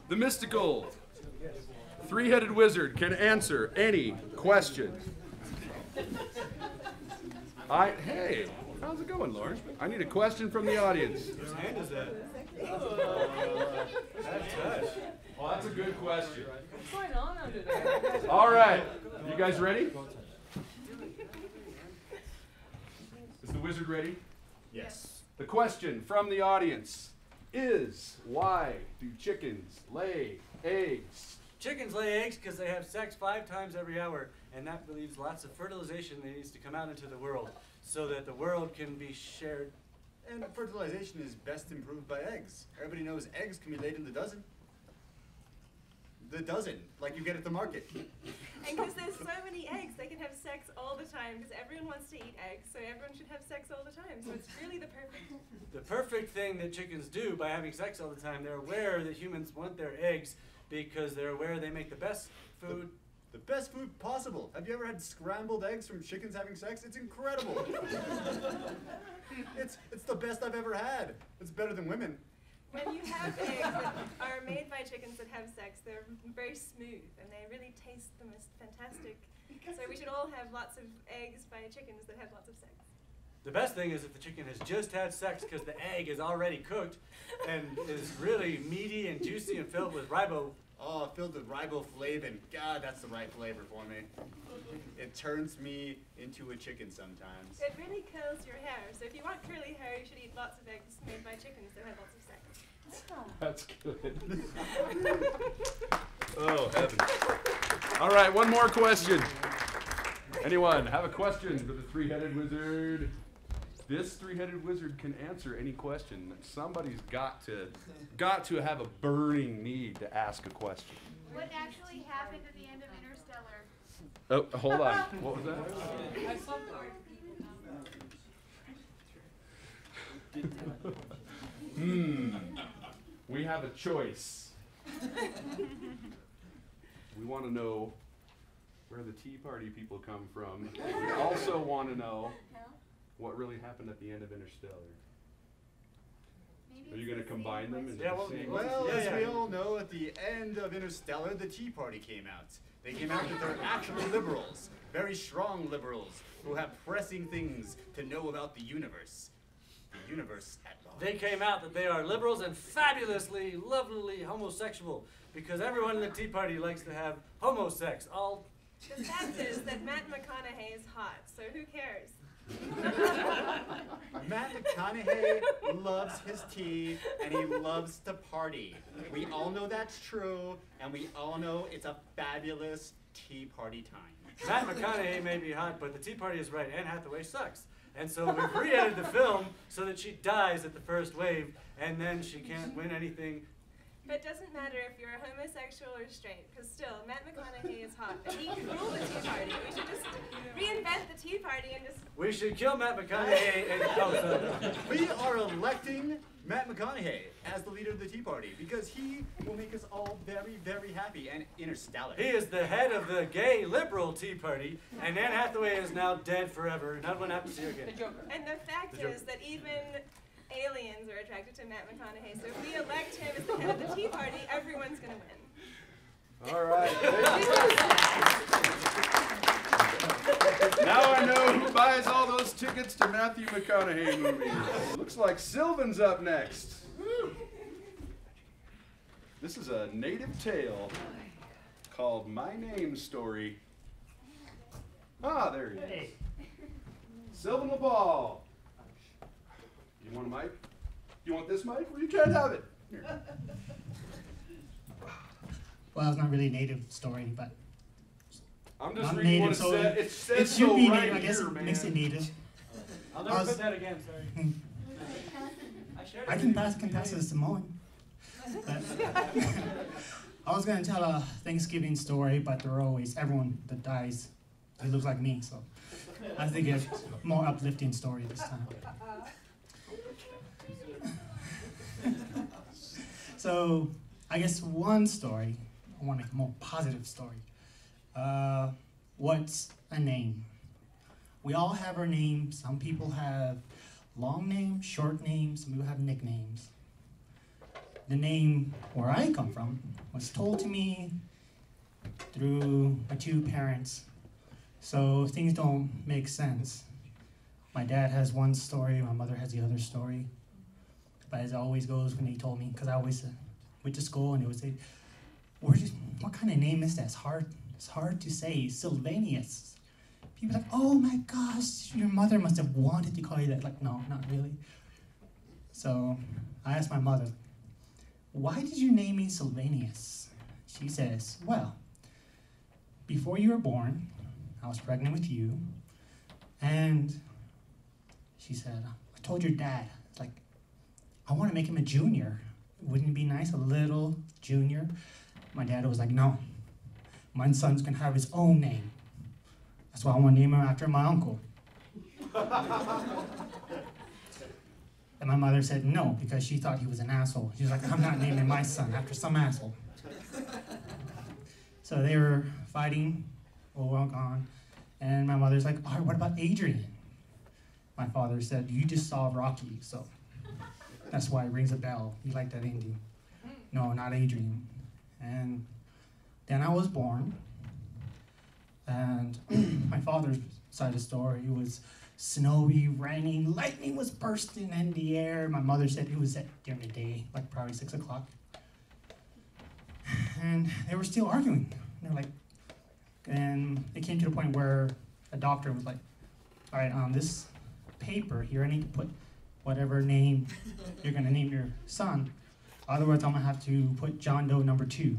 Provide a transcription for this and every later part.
The mystical three-headed wizard can answer any question. Hey, how's it going, Lauren? I need a question from the audience. Whose hand is that? Well, that's a good question. What's going on under there? All right, you guys ready? Is the wizard ready? Yes. The question from the audience is, why do chickens lay eggs? Chickens lay eggs because they have sex 5 times every hour, and that leaves lots of fertilization that needs to come out into the world so that the world can be shared. And fertilization is best improved by eggs. Everybody knows eggs can be laid in the dozen. The dozen, like you get at the market. And because there's so many eggs, they can have sex all the time, because everyone wants to eat eggs, so everyone should have sex all the time. So it's really the perfect thing that chickens do by having sex all the time. They're aware that humans want their eggs because they're aware they make the best food. The best food possible. Have you ever had scrambled eggs from chickens having sex? It's incredible. It's the best I've ever had. It's better than women. When you have eggs that are made by chickens that have sex, they're very smooth and they really taste the most fantastic. So we should all have lots of eggs by chickens that have lots of sex. The best thing is if the chicken has just had sex because the egg is already cooked and is really meaty and juicy and filled with riboflavin. Oh, filled with riboflavin. God, that's the right flavor for me. It turns me into a chicken sometimes. It really curls your hair. So if you want curly hair, you should eat lots of eggs made by chickens that have lots of sex. That's good. Oh, heaven. All right, one more question. Anyone have a question for the three-headed wizard? This three-headed wizard can answer any question. Somebody's got to have a burning need to ask a question. What actually happened at the end of Interstellar? Oh, hold on. What was that? We have a choice. We want to know where the Tea Party people come from. We also want to know what really happened at the end of Interstellar. Are you going to combine them? Well, as we all know, at the end of Interstellar, the Tea Party came out. They came out that they're actually liberals, very strong liberals, who have pressing things to know about the universe. The universe at large. They came out that they are liberals and fabulously, lovelily homosexual, because everyone in the Tea Party likes to have homosex. The fact is that Matt McConaughey is hot, so who cares? Matt McConaughey loves his tea, and he loves to party. We all know that's true, and we all know it's a fabulous tea party time. Matt McConaughey may be hot, but the Tea Party is right. Anne Hathaway sucks. And so we've re-edited the film so that she dies at the first wave, and then she can't win anything. But it doesn't matter if you're a homosexual or straight, because still, Matt McConaughey is hot, and he can rule the Tea Party. We should just reinvent the Tea Party and just... We should kill Matt McConaughey and... We are electing Matt McConaughey as the leader of the Tea Party, because he will make us all very, very happy, and Interstellar. He is the head of the gay liberal Tea Party, and Anne Hathaway is now dead forever. Not one happens to see her again. And the fact is that even aliens are attracted to Matt McConaughey, so if we elect him as the head of the Tea Party, everyone's going to win. All right. Now I know who buys all those tickets to Matthew McConaughey movies. Looks like Sylvan's up next. This is a native tale called My Name Story. Ah, there he is. Sylvan LaPaul. You want a mic? You want this mic? Well, you can't have it. Here. Well, it's not really a native story, but I'm just reading what it said. It says so be right native. I guess here, it man. makes it native. I'll never put that again, sorry. I can pass it to Simone. But I was going to tell a Thanksgiving story, but there are always everyone that dies. It looks like me, so I think it's a more uplifting story this time. So I guess one story, I want to make a more positive story. What's a name? We all have our names. Some people have long names, short names, some people have nicknames. the name where I come from was told to me through my two parents. So things don't make sense. My dad has one story, my mother has the other story. But as it always goes when they told me, because I always went to school and they would say, what kind of name is that? It's hard to say, Sylvanus. People are like, oh my gosh, your mother must have wanted to call you that. Like, no, not really. So I asked my mother, why did you name me Sylvanus? She says, well, before you were born, I was pregnant with you, and she said, I told your dad, like, I want to make him a junior. Wouldn't it be nice, a little junior? My dad was like, no, my son's gonna have his own name. That's why I want to name him after my uncle. And my mother said no, because she thought he was an asshole. She was like, I'm not naming my son after some asshole. So they were fighting, walk on, and my mother's like, all right, what about Adrian? My father said, you just saw Rocky, so that's why it rings a bell. You like that ending? No, not Adrian. And then I was born, and my father's side of the story was snowy, raining, lightning was bursting in the air. My mother said it was during the day, like probably 6 o'clock. And they were still arguing. They're like, and it came to the point where a doctor was like, all right, on this paper here, I need to put whatever name you're gonna name your son. Otherwise, I'm gonna have to put John Doe number 2.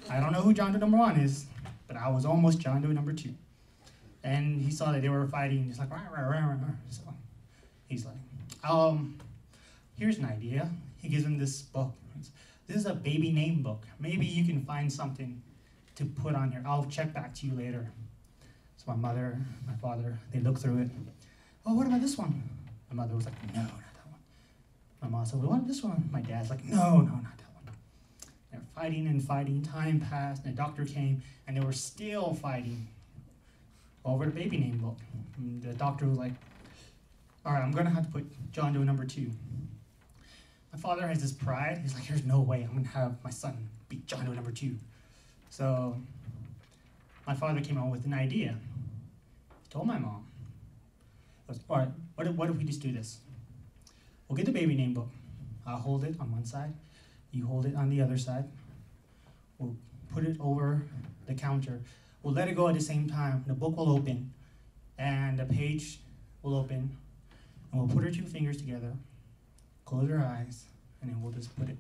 I don't know who John Doe number 1 is, but I was almost John Doe number 2. And he saw that they were fighting. He's like, rah, rah, rah, rah. So he's like, here's an idea. He gives him this book. This is a baby name book. Maybe you can find something to put on here. I'll check back to you later. So my mother, my father, they look through it. Oh, what about this one? My mother was like, no, not that one. My mom said, well, what about this one? My dad's like, no, not that one. They're fighting and fighting. Time passed, and the doctor came, and they were still fighting over the baby name book. And the doctor was like, all right, I'm gonna have to put John Doe number 2. My father has this pride. He's like, there's no way I'm gonna have my son be John Doe number 2. So my father came up with an idea. He told my mom, he goes, all right, what if we just do this? We'll get the baby name book. I'll hold it on one side. You hold it on the other side. We'll put it over the counter. We'll let it go at the same time. The book will open, and the page will open, and we'll put our 2 fingers together, close our eyes, and then we'll just put it.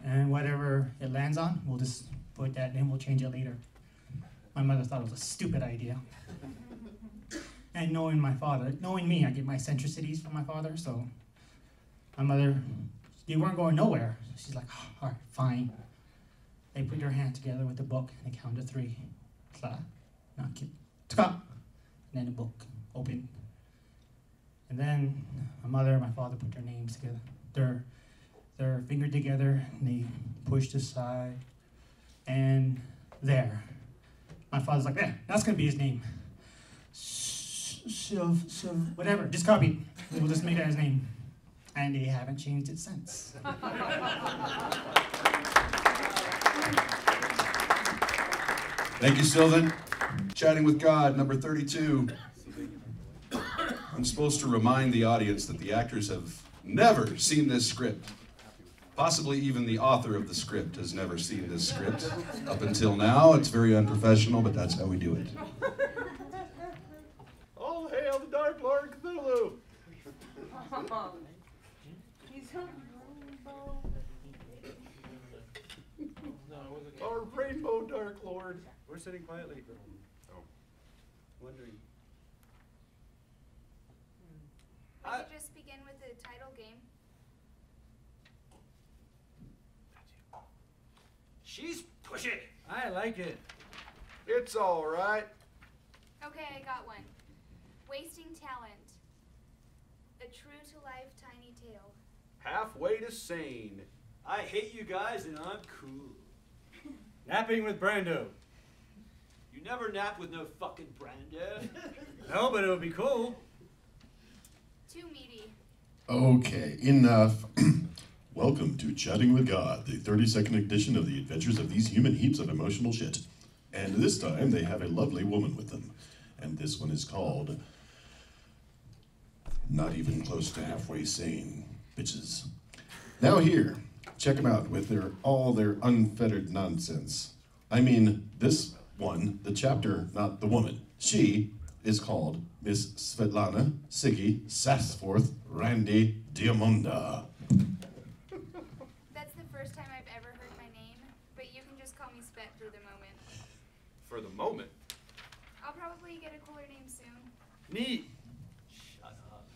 And whatever it lands on, we'll just put that, and we'll change it later. My mother thought it was a stupid idea. And knowing my father, knowing me, I get my eccentricities from my father, so my mother, they weren't going nowhere. She's like, oh, all right, fine. They put their hand together with the book, and they counted 3. And then the book opened. And then my mother and my father put their names together, their finger together, and they pushed aside. And there. My father's like, yeah, that's gonna be his name. Whatever, just copy. We'll just make that his name. And they haven't changed it since. Thank you, Sylvan. Chatting with God, number 32. I'm supposed to remind the audience that the actors have never seen this script. Possibly even the author of the script has never seen this script. Up until now, it's very unprofessional, but that's how we do it. All hail the Dark Lord Cthulhu! He's a rainbow. Our rainbow Dark Lord. We're sitting quietly. Oh. Wondering. We could just begin with the title game. She's pushing. I like it. It's all right. Okay, I got one. Wasting talent. A true-to-life tiny tale. Halfway to sane. I hate you guys and I'm cool. Napping with Brando. You never nap with no fucking Brando. No, but it would be cool. Too meaty. Okay, enough. Welcome to Chatting with God, the 32nd edition of the adventures of these human heaps of emotional shit. And this time they have a lovely woman with them. And this one is called Not Even Close to Halfway Sane, Bitches. Now here, check them out with all their unfettered nonsense. I mean, this one, the chapter, not the woman. She is called Miss Svetlana Siggy Sassforth Randy Diamanda. That's the first time I've ever heard my name, but you can just call me Svet for the moment. For the moment. I'll probably get a cooler name soon. Neat. Shut up.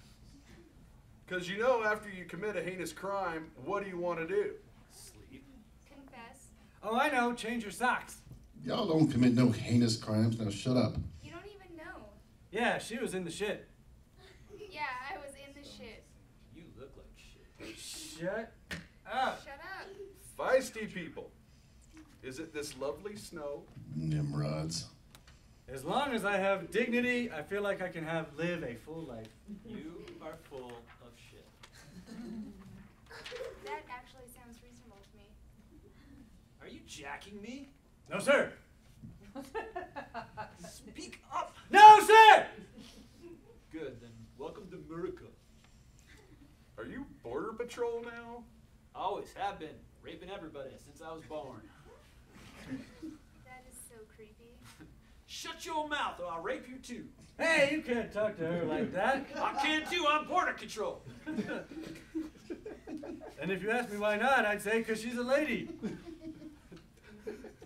Because you know after you commit a heinous crime, what do you want to do? Sleep. Confess. Oh, I know. Change your socks. Y'all don't commit no heinous crimes, now shut up. You don't even know. Yeah, she was in the shit. Yeah, I was in the shit. You look like shit. Shut up. Shut up. Feisty people. Is it this lovely snow? Nimrods. As long as I have dignity, I feel like I can live a full life. You are full of shit. That actually sounds reasonable to me. Are you jacking me? No, sir. Speak up! No, sir! Good, then welcome to America. Are you Border Patrol now? Always have been. Raping everybody since I was born. That is so creepy. Shut your mouth or I'll rape you too. Hey, you can't talk to her like that. I can too, I'm border control. And if you ask me why not, I'd say because she's a lady.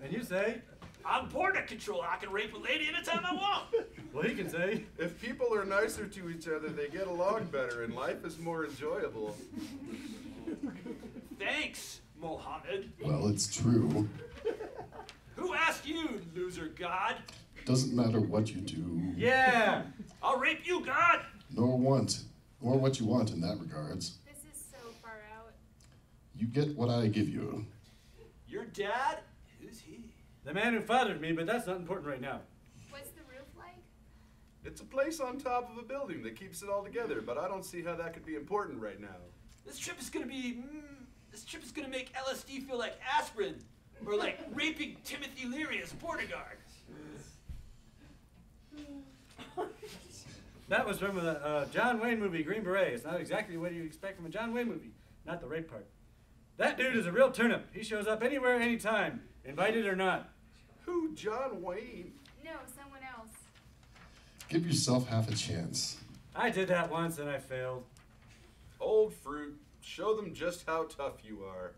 And you say? I'm border control, I can rape a lady anytime I want. Well, he can say. If people are nicer to each other, they get along better and life is more enjoyable. Thanks, Mohammed. Well, it's true. Who asked you, loser god? Doesn't matter what you do. Yeah. I'll rape you, god. Nor what you want in that regards. This is so far out. You get what I give you. Your dad? Who's he? The man who fathered me, but that's not important right now. What's the roof like? It's a place on top of a building that keeps it all together, but I don't see how that could be important right now. This trip is gonna make LSD feel like aspirin, or like raping Timothy Leary as border guard. That was from a John Wayne movie, Green Beret. It's not exactly what you expect from a John Wayne movie, not the rape part. That dude is a real turnip. He shows up anywhere, anytime, invited or not. Who, John Wayne? No, someone else. Give yourself half a chance. I did that once and I failed. Old fruit. Show them just how tough you are.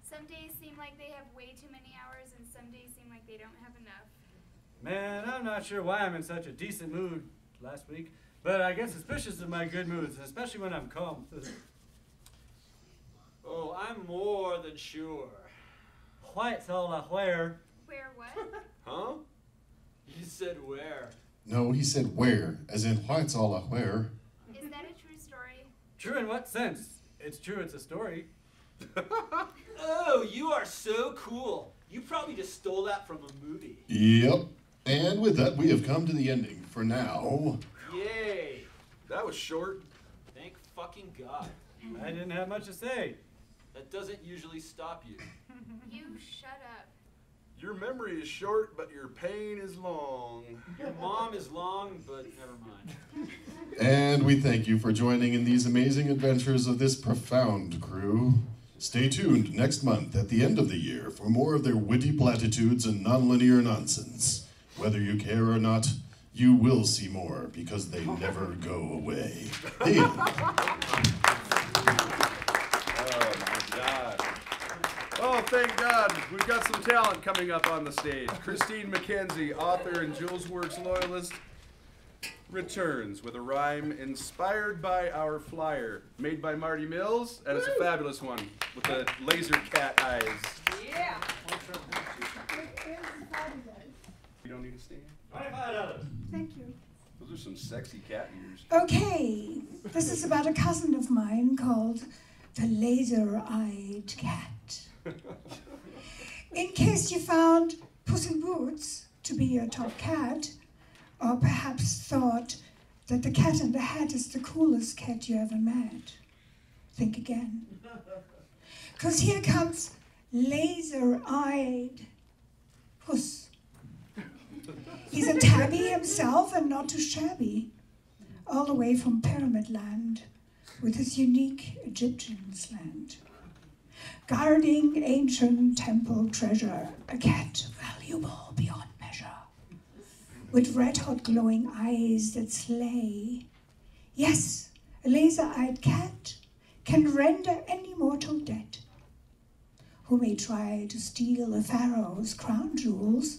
Some days seem like they have way too many hours, and some days seem like they don't have enough. Man, I'm not sure why I'm in such a decent mood last week, but I get suspicious of my good moods, especially when I'm calm. Oh, I'm more than sure. White's all a where. Where what? Huh? You said where? No, he said where, as in why it's all a where. Is that a true story? True in what sense? It's true, it's a story. Oh, you are so cool. You probably just stole that from a movie. Yep. And with that, we have come to the ending for now. Yay. That was short. Thank fucking God. I didn't have much to say. That doesn't usually stop you. You shut up. Your memory is short, but your pain is long. Your mom is long, but never mind. And we thank you for joining in these amazing adventures of this profound crew. Stay tuned next month at the end of the year for more of their witty platitudes and nonlinear nonsense. Whether you care or not, you will see more because they never go away. The end. Oh, thank God. We've got some talent coming up on the stage. Christine McKenzie, author and Julesworks loyalist, returns with a rhyme inspired by our flyer, made by Marty Mills, and it's a fabulous one with the laser cat eyes. Yeah. You don't need to stand. Thank you. Those are some sexy cat ears. Okay, this is about a cousin of mine called the laser-eyed cat. In case you found Puss in Boots to be your top cat, or perhaps thought that the Cat in the Hat is the coolest cat you ever met, think again. 'Cause here comes laser-eyed Puss. He's a tabby himself and not too shabby, all the way from Pyramid Land with his unique Egyptian slant. Guarding ancient temple treasure, a cat valuable beyond measure, with red-hot glowing eyes that slay. Yes, a laser-eyed cat can render any mortal dead. Who may try to steal a pharaoh's crown jewels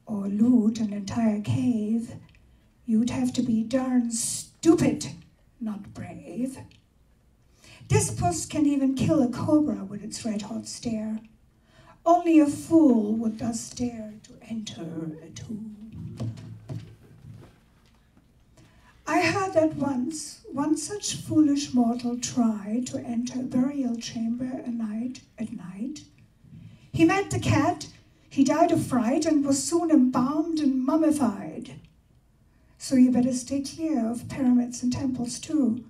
or loot an entire cave, you'd have to be darn stupid, not brave. This puss can even kill a cobra with its red-hot stare. Only a fool would thus dare to enter a tomb. I heard that once one such foolish mortal tried to enter a burial chamber at night. He met the cat, he died of fright, and was soon embalmed and mummified. So you better stay clear of pyramids and temples too.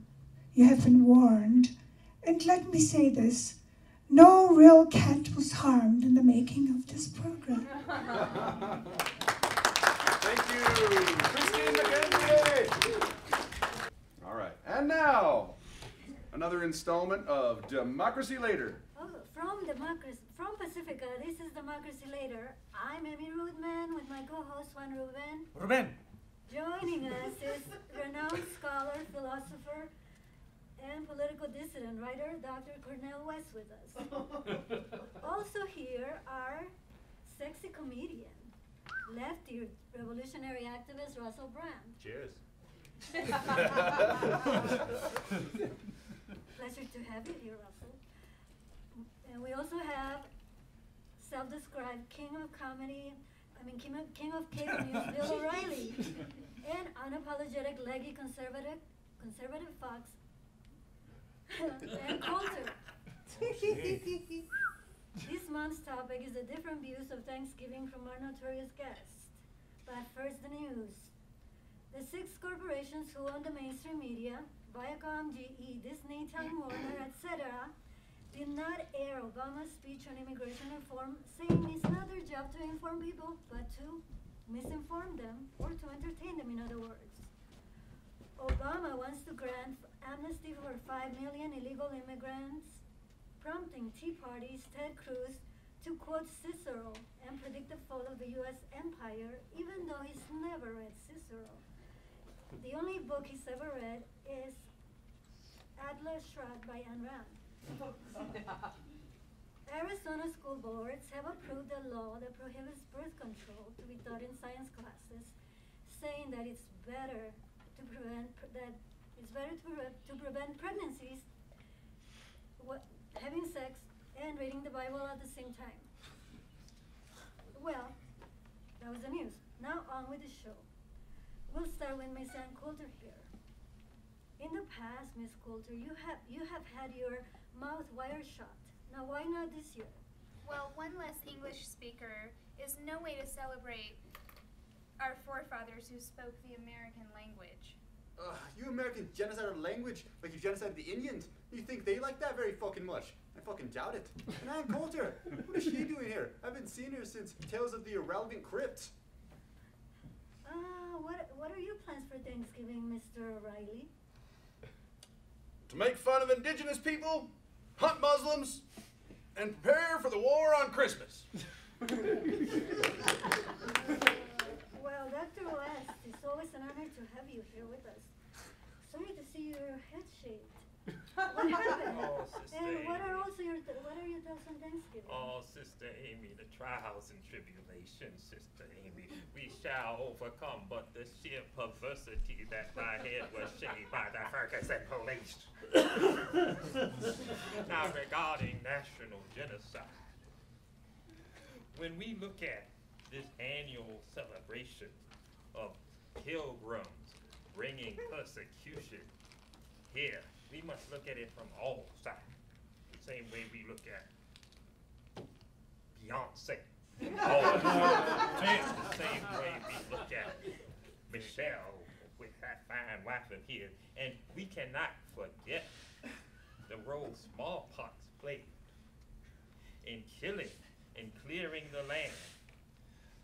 You have been warned. And let me say this, no real cat was harmed in the making of this program. Thank you, Christine McKenzie. All right, and now, another installment of Democracy Later. Oh, from Pacifica, this is Democracy Later. I'm Amy Rudman with my co-host Juan Rubin. Rubin. Joining us is renowned scholar, philosopher, and political dissident writer, Dr. Cornel West with us. Also here are sexy comedian, lefty revolutionary activist Russell Brand. Cheers. Pleasure to have you here, Russell. And we also have self-described king of cable news, Bill O'Reilly, and unapologetic leggy conservative fox, and Coulter. This month's topic is the different views of Thanksgiving from our notorious guests. But first, the news. The 6 corporations who own the mainstream media, Viacom, GE, Disney, Time Warner, etc., did not air Obama's speech on immigration reform, saying it's not their job to inform people, but to misinform them, or to entertain them, in other words. Obama wants to grant amnesty for 5 million illegal immigrants, prompting Tea Party's Ted Cruz to quote Cicero and predict the fall of the U.S. empire, even though he's never read Cicero. The only book he's ever read is Atlas Shrugged by Ayn Rand. Arizona school boards have approved a law that prohibits birth control to be taught in science classes, saying that it's better to prevent pregnancies, having sex, and reading the Bible at the same time. Well, that was the news. Now on with the show. We'll start with Miss Ann Coulter here. In the past, Miss Coulter, you have had your mouth wire shut. Now why not this year? Well, one less English speaker is no way to celebrate our forefathers who spoke the American language. You Americans genocide our language like you genocided the Indians. You think they like that very fucking much? I fucking doubt it. And Ann Coulter, what is she doing here? I haven't seen her since Tales of the Irrelevant Crypt. What are your plans for Thanksgiving, Mr. O'Reilly? To make fun of indigenous people, hunt Muslims, and prepare for the war on Christmas. Well, Dr. West, it's always an honor to have you here with us. Sorry to see your head shaved. What happened? Oh, Sister And Amy. what are your thoughts on Thanksgiving? Oh, Sister Amy, the trials and tribulations, Sister Amy, we shall overcome, but the sheer perversity that my head was shaved by the Ferguson police. Now, regarding national genocide, when we look at this annual celebration of pilgrims bringing persecution here, we must look at it from all sides. The same way we look at Beyonce. The same way we look at Michelle with that fine wife of his. And we cannot forget the role smallpox played in killing and clearing the land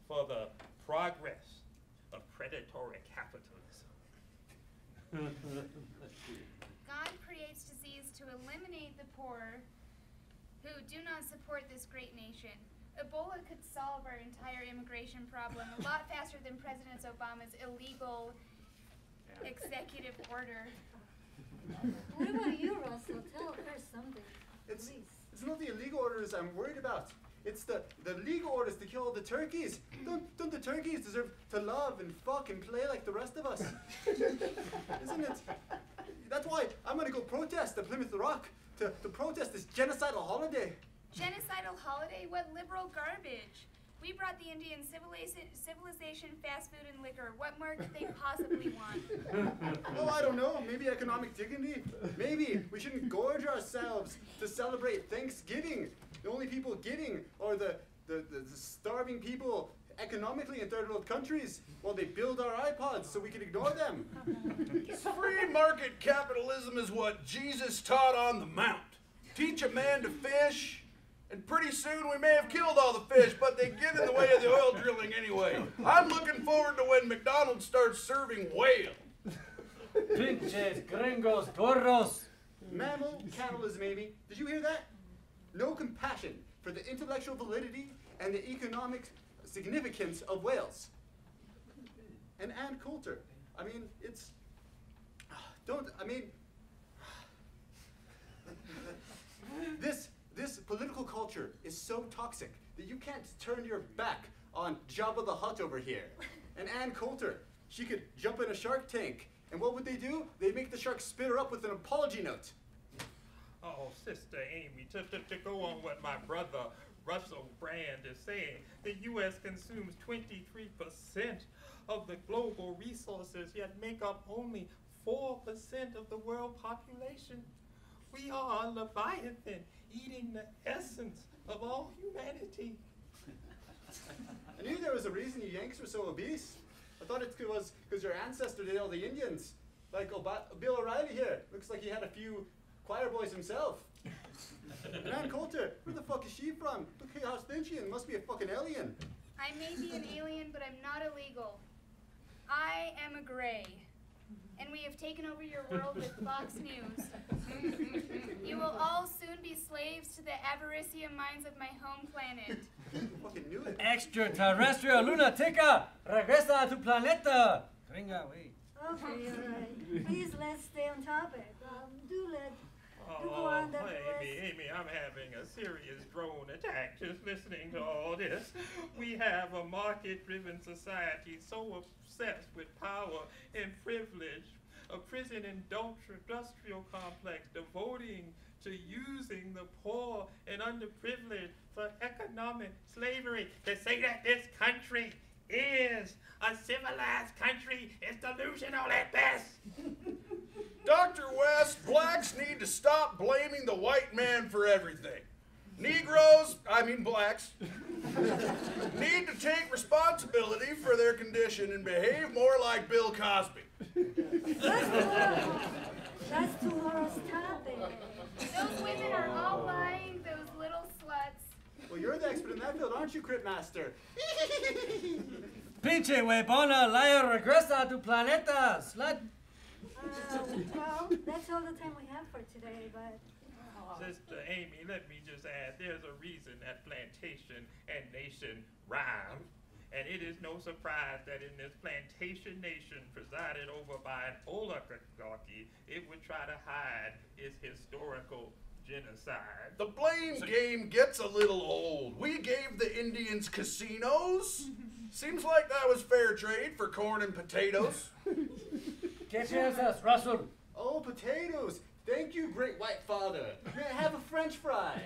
for the progress of predatory capitalism. God creates disease to eliminate the poor who do not support this great nation. Ebola could solve our entire immigration problem a lot faster than President Obama's illegal executive order. What about you, Russell? Tell her something. It's Please. not the illegal orders I'm worried about. It's the legal orders to kill all the turkeys. Don't the turkeys deserve to love and fuck and play like the rest of us? Isn't it? That's why I'm gonna go protest at Plymouth Rock to protest this genocidal holiday. Genocidal holiday? What liberal garbage? We brought the Indian civilization, fast food, and liquor. What more could they possibly want? Oh, I don't know. Maybe economic dignity. Maybe we shouldn't gorge ourselves to celebrate Thanksgiving. The only people giving are the starving people economically in third world countries while they build our iPods so we can ignore them. Free market capitalism is what Jesus taught on the Mount. Teach a man to fish, and pretty soon we may have killed all the fish, but they get in the way of the oil drilling anyway. I'm looking forward to when McDonald's starts serving whale. Pinches, gringos, gorros. Mammal cannibalism, maybe. Did you hear that? No compassion for the intellectual validity and the economic significance of whales. And Ann Coulter. I mean, it's... This political culture is so toxic that you can't turn your back on Jabba the Hutt over here. And Ann Coulter, she could jump in a shark tank, and what would they do? They'd make the shark spit her up with an apology note. Oh, Sister Amy, to go on what my brother Russell Brand is saying, the U.S. consumes 23% of the global resources, yet make up only 4% of the world population. We are a Leviathan, eating the essence of all humanity. I knew there was a reason you Yanks were so obese. I thought it was because your ancestor did all the Indians. Like Bill O'Reilly here. Looks like he had a few choir boys himself. And Ann Coulter, where the fuck is she from? Look how thin she is. Must be a fucking alien. I may be an alien, but I'm not illegal. I am a gray. And we have taken over your world with Fox News. You will all soon be slaves to the avaricious minds of my home planet. Fucking knew it. Extraterrestrial lunatica, regresa a tu planeta. Gringa, wait. Okay, all right. Please, let's stay on topic. Do go Oh, on that Amy, I'm having a serious drone attack just listening to all this. We have a market-driven society so obsessed with power and privilege, a prison industrial complex devoting to using the poor and underprivileged for economic slavery. To say that this country is a civilized country is delusional at best. Dr. West, blacks need to stop blaming the white man for everything. Negroes, blacks, need to take responsibility for their condition and behave more like Bill Cosby. That's tomorrow's topic. Those women are all lying, those little sluts. Well, you're the expert in that field, aren't you, Crit Master? Pinche huevona, liar, regresa a tu planeta, slut. Well, that's all the time we have for today, but... Sister Amy, let me just add, there's a reason that plantation and nation rhyme. And it is no surprise that in this plantation nation presided over by an oligarchy, it would try to hide its historical genocide. The blame game gets a little old. We gave the Indians casinos. Seems like that was fair trade for corn and potatoes. ¿Qué piensas, Russell? Oh, potatoes. Thank you, great white father. May I have a French fry?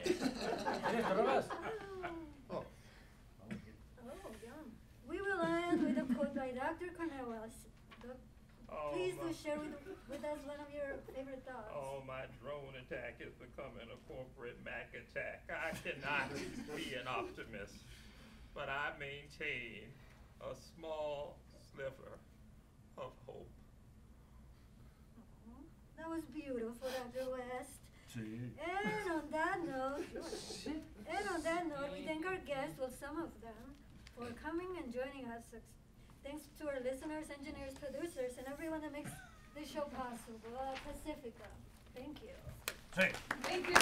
Oh, yum. We will end with a quote by Dr. Cornelius. Please do share with us one of your favorite thoughts. Oh, my drone attack is becoming a corporate Mac attack. I cannot be an optimist, but I maintain a small sliver of hope. That was beautiful, Dr. West. And on that note, we thank our guests, well, some of them, for coming and joining us. Thanks to our listeners, engineers, producers, and everyone that makes this show possible. Pacifica. Thank you. Thank you.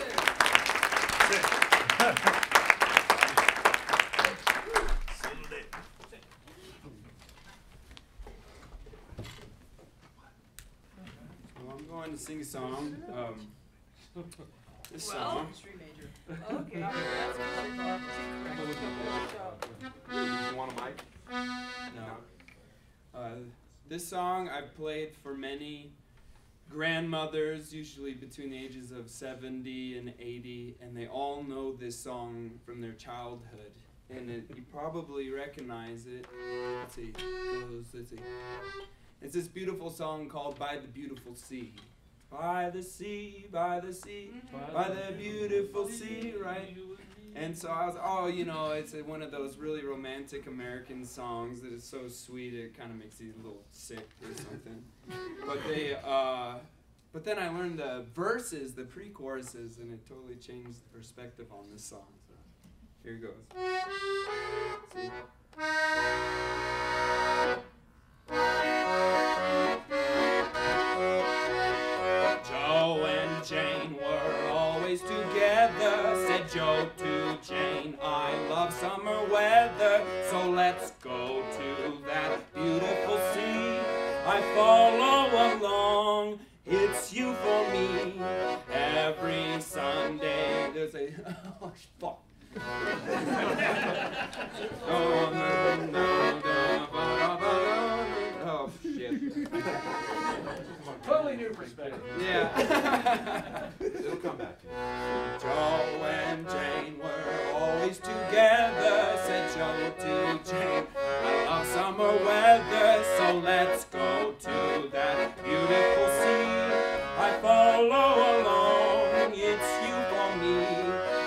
Well, I'm going to sing a song. This song. Okay. You want a mic? No. This song I've played for many grandmothers, usually between the ages of 70 and 80, and they all know this song from their childhood. And you probably recognize it. Let's see. Let's see. It's this beautiful song called By the Beautiful Sea. By the sea, by the sea, by the beautiful sea, right? And so I was, it's one of those really romantic American songs that is so sweet it kind of makes you a little sick or something. But then I learned the verses, the pre-choruses, and it totally changed the perspective on this song. So here it goes. See? Joe and Jane were always together, said Joe to Jane, I love summer weather, so let's go to that beautiful sea. I follow along, it's you for me, every Sunday. There's a, oh, fuck. Oh, shit. Totally new perspective. Yeah. It'll come back. Joe and Jane were always together, said Joe to Jane. I love summer weather, so let's go to that beautiful sea. I follow along, it's you for me.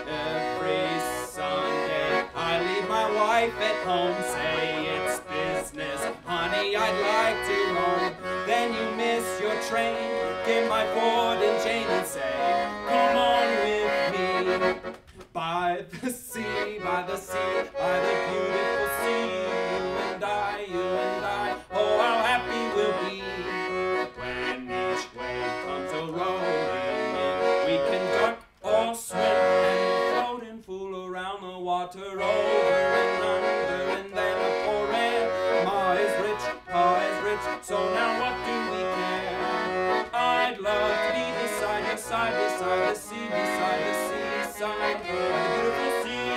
Every Sunday I leave my wife at home, say it's business, honey, I'd like to roam. Then you miss your train, get my Ford and Jane and say, come on with me. By the sea, by the sea, by the beautiful sea, you and I, oh how happy we'll be. When each wave comes a-rolling in, we can duck or swim and float and fool around the water, over and under and then up for air. Ma is rich, Pa is rich, so now what do we care? I'd love to be beside your side, beside the sea, beside the seaside, by the beautiful sea.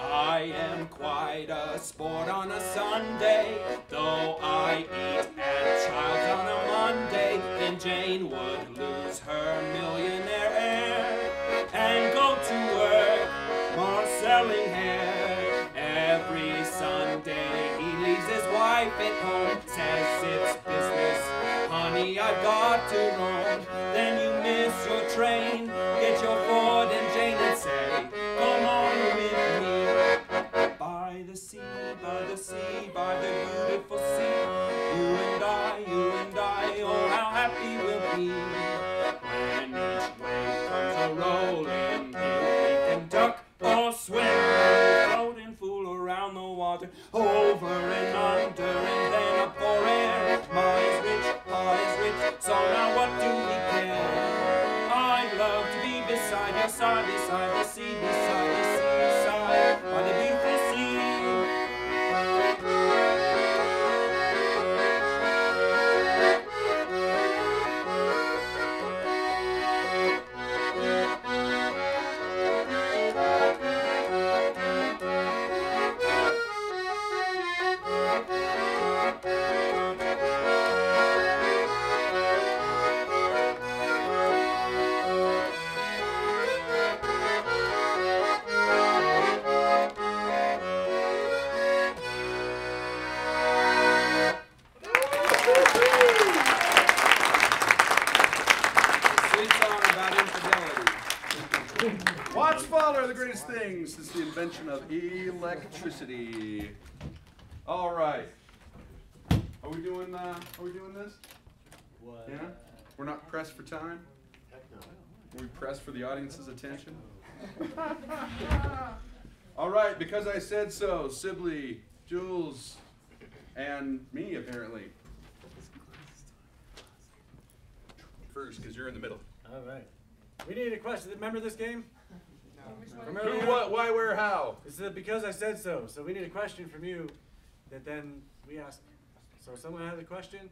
I am quite a sport on a Sunday, though I eat at Child's on a Monday. Then Jane would lose her millionaire air and go to work, more selling hair. Every Sunday he leaves his wife at home, says it's business, honey, I've got to roam. Then you miss your train, get your Ford and Jane and say, come on with me. By the sea, by the sea, by the beautiful sea, you and I, oh how happy we'll be. When each wave comes a-rolling in, we can duck or swim, float and fool around the water, over and under and then up for air. Ma is rich, Pa is rich, so now what do we care? I'd love to be beside your side, beside the sea, beside the seaside, by the beautiful sea. Watch Father, the greatest things since the invention of electricity. All right. Are we doing this? What? Yeah? We're not pressed for time? Heck no. Are we pressed for the audience's attention? All right, because I said so, Sibley, Jules, and me apparently. First, because you're in the middle. All right. We need a question. Remember this game? Who, what, why, where, how? This is because I said so. So we need a question from you that then we ask. So someone has a question?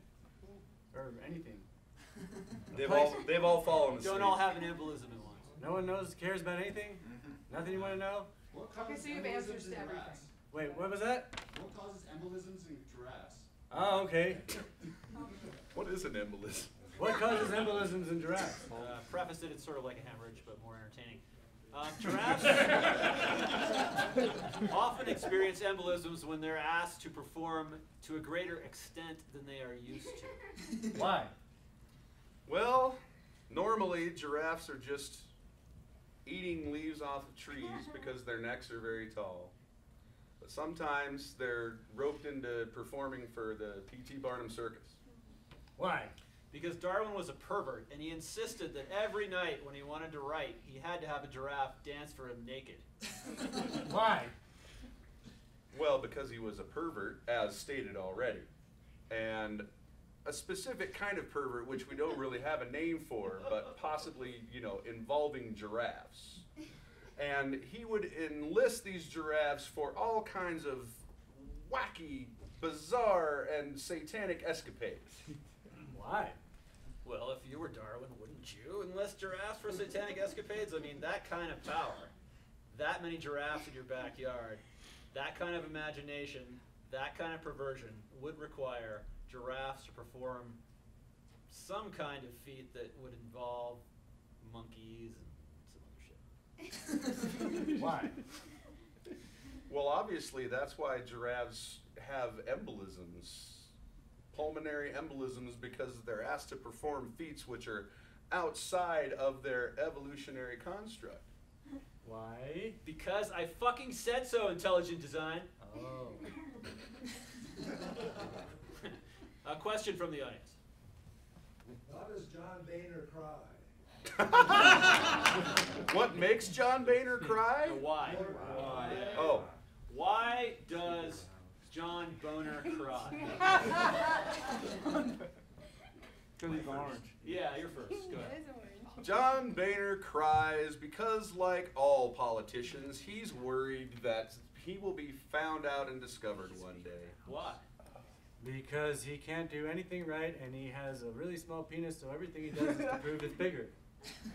Or anything? They've all fallen asleep. Don't all have an embolism at once. No one cares about anything? Nothing you want to know? Okay, so you have answers to everything. Wait, what was that? What causes embolisms in giraffes? Oh, okay. What is an embolism? What causes embolisms in giraffes? Preface it, it's sort of like a hemorrhage, but more entertaining. Giraffes often experience embolisms when they're asked to perform to a greater extent than they are used to. Why? Well, normally giraffes are just eating leaves off of trees because their necks are very tall. But sometimes they're roped into performing for the P.T. Barnum Circus. Why? Because Darwin was a pervert, and he insisted that every night when he wanted to write, he had to have a giraffe dance for him naked. Why? Well, because he was a pervert, as stated already. And a specific kind of pervert, which we don't really have a name for, but possibly, involving giraffes. And he would enlist these giraffes for all kinds of wacky, bizarre, and satanic escapades. Why? Well, if you were Darwin, wouldn't you enlist giraffes for satanic escapades? I mean, that kind of power, that many giraffes in your backyard, that kind of imagination, that kind of perversion would require giraffes to perform some kind of feat that would involve monkeys and some other shit. Why? Well, obviously, that's why giraffes have embolisms. Pulmonary embolisms, because they're asked to perform feats which are outside of their evolutionary construct. Why? Because I fucking said so, Intelligent Design. Oh. A question from the audience. Why does John Boehner cry? What makes John Boehner cry? Why? Why? Oh. Why does John Boehner cry? Because he's orange. Yeah, you're first. Go ahead. John Boehner cries because, like all politicians, he's worried that he will be found out and discovered one day. Why? Because he can't do anything right, and he has a really small penis, so everything he does is to prove it's bigger.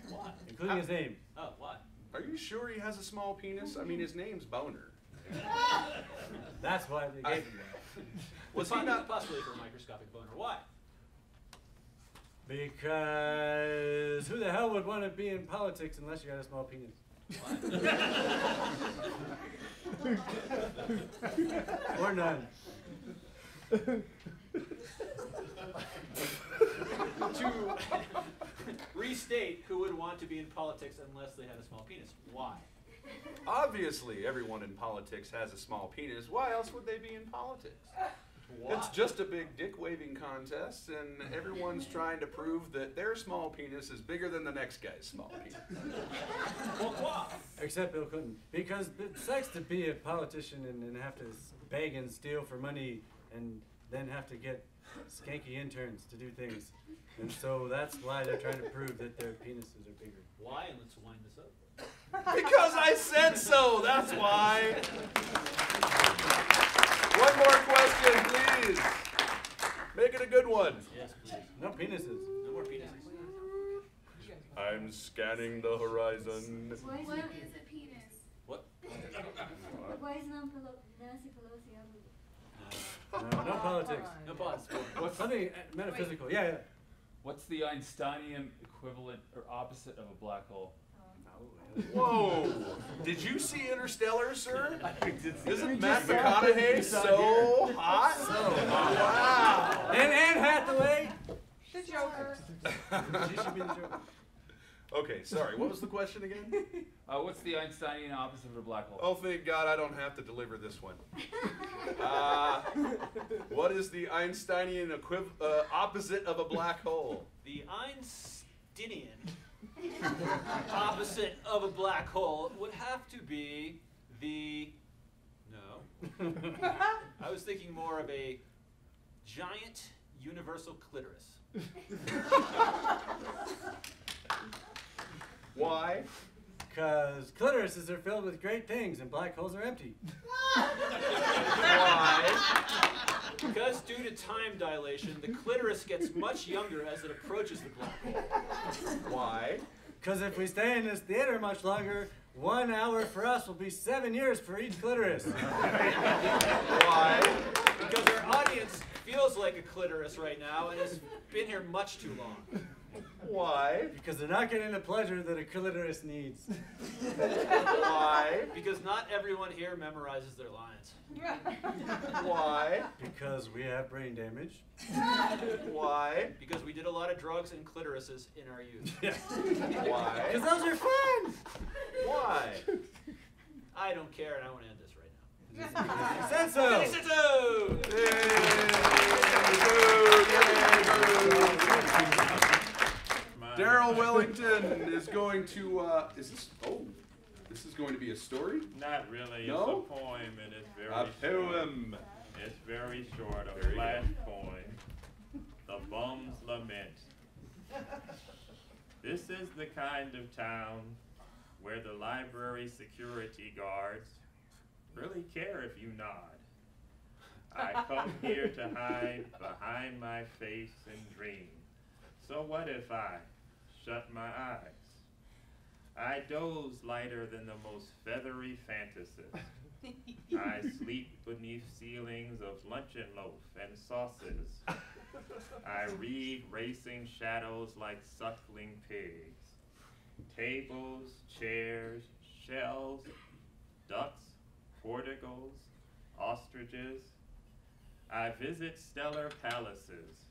Why? Including his name. Oh, why? Are you sure he has a small penis? I mean, his name's Boner. That's why they gave him that. Was he not possibly for a microscopic boner? Why? Because who the hell would want to be in politics unless you got a small penis? Or none. To restate, who would want to be in politics unless they had a small penis? Why? Obviously, everyone in politics has a small penis. Why else would they be in politics? Why? It's just a big dick-waving contest, and everyone's trying to prove that their small penis is bigger than the next guy's small penis. Well, why? Except Bill Clinton. Because it sucks to be a politician and have to beg and steal for money and then have to get skanky interns to do things. And so that's why they're trying to prove that their penises are bigger. Why? And let's wind this up. Because I said so, that's why. One more question, please. Make it a good one. Yes, please. No penises. No more penises. I'm scanning the horizon. What is a penis? What? Why is Nancy Pelosi ugly? No politics. No politics. What's something metaphysical? Yeah. What's the Einsteinian equivalent or opposite of a black hole? Whoa! Did you see Interstellar, sir? I did see Isn't it. Matt McConaughey so hot? Wow! And Anne Hathaway. The Joker. She should be the Joker. Okay, sorry. What was the question again? What's the Einsteinian opposite of a black hole? Oh, thank God I don't have to deliver this one. What is the Einsteinian opposite of a black hole? The Einsteinian opposite of a black hole would have to be the... No. I was thinking more of a giant universal clitoris. Why? Because clitorises are filled with great things and black holes are empty. Why? Because due to time dilation, the clitoris gets much younger as it approaches the black hole. Why? Because if we stay in this theater much longer, 1 hour for us will be 7 years for each clitoris. Why? Because our audience feels like a clitoris right now and has been here much too long. Why? Because they're not getting the pleasure that a clitoris needs. Why? Because not everyone here memorizes their lines. Why? Because we have brain damage. Why? Because we did a lot of drugs and clitorises in our youth. Why? Because those are fun! Why? I don't care and I want to end this right now. He said so! He said so! Daryl Wellington is going to, this is going to be a story? Not really. No? It's a poem, and it's very A short. poem. It's very short. A Very flash poem. The Bum's Lament. This is the kind of town where the library security guards really care if you nod. I come here to hide behind my face and dream. So what if I shut my eyes? I doze lighter than the most feathery fantasies. I sleep beneath ceilings of luncheon loaf and sauces. I read racing shadows like suckling pigs. Tables, chairs, shells, ducks, porticos, ostriches. I visit stellar palaces